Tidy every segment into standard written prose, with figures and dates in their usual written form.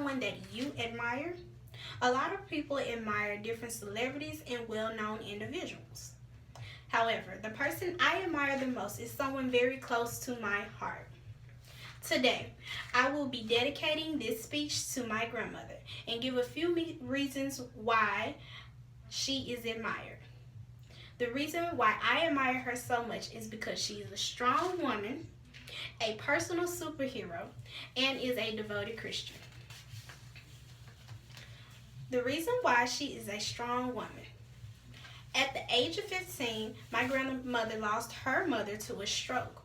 someone that you admire? A lot of people admire different celebrities and well-known individuals. However, the person I admire the most is someone very close to my heart. Today, I will be dedicating this speech to my grandmother and give a few reasons why she is admired. The reason why I admire her so much is because she is a strong woman, a personal superhero, and is a devoted Christian. The reason why she is a strong woman. At the age of 15, my grandmother lost her mother to a stroke.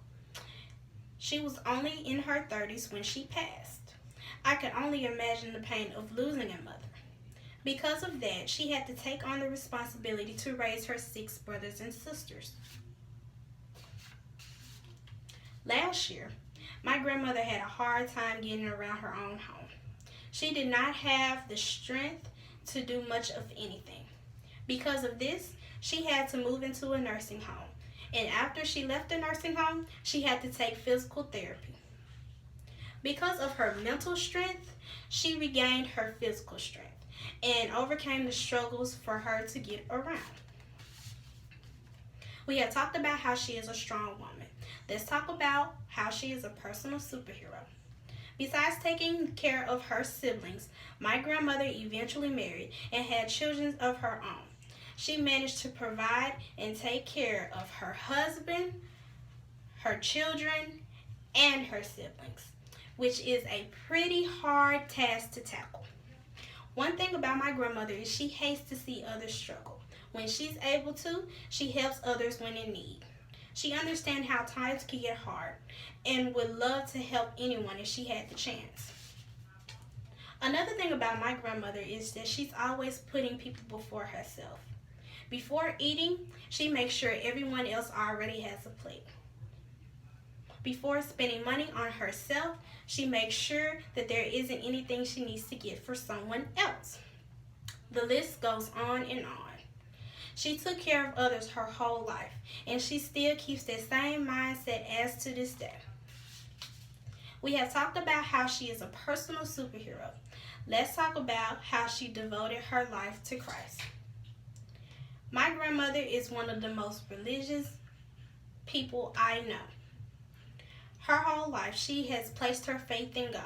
She was only in her 30s when she passed. I can only imagine the pain of losing a mother. Because of that, she had to take on the responsibility to raise her 6 brothers and sisters. Last year, my grandmother had a hard time getting around her own home. She did not have the strength to do much of anything. Because of this, she had to move into a nursing home. And after she left the nursing home, she had to take physical therapy. Because of her mental strength, she regained her physical strength and overcame the struggles for her to get around. We have talked about how she is a strong woman. Let's talk about how she is a personal superhero. Besides taking care of her siblings, my grandmother eventually married and had children of her own. She managed to provide and take care of her husband, her children, and her siblings, which is a pretty hard task to tackle. One thing about my grandmother is she hates to see others struggle. When she's able to, she helps others when in need. She understands how times can get hard and would love to help anyone if she had the chance. Another thing about my grandmother is that she's always putting people before herself. Before eating, she makes sure everyone else already has a plate. Before spending money on herself, she makes sure that there isn't anything she needs to get for someone else. The list goes on and on. She took care of others her whole life, and she still keeps that same mindset as to this day. We have talked about how she is a personal superhero. Let's talk about how she devoted her life to Christ. My grandmother is one of the most religious people I know. Her whole life, she has placed her faith in God.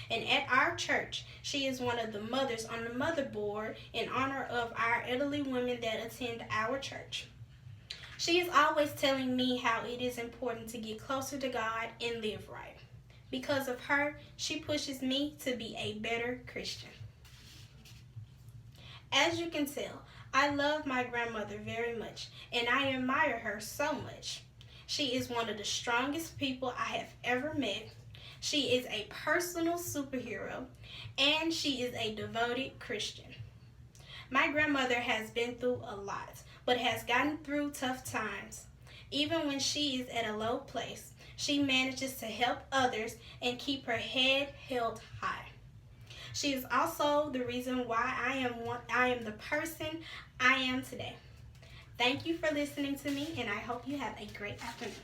And at our church, she is one of the mothers on the mother board in honor of our elderly women that attend our church. She is always telling me how it is important to get closer to God and live right. Because of her, she pushes me to be a better Christian. As you can tell, I love my grandmother very much, and I admire her so much. She is one of the strongest people I have ever met. She is a personal superhero, and she is a devoted Christian. My grandmother has been through a lot, but has gotten through tough times. Even when she is at a low place, she manages to help others and keep her head held high. She is also the reason why I am the person I am today. Thank you for listening to me, and I hope you have a great afternoon.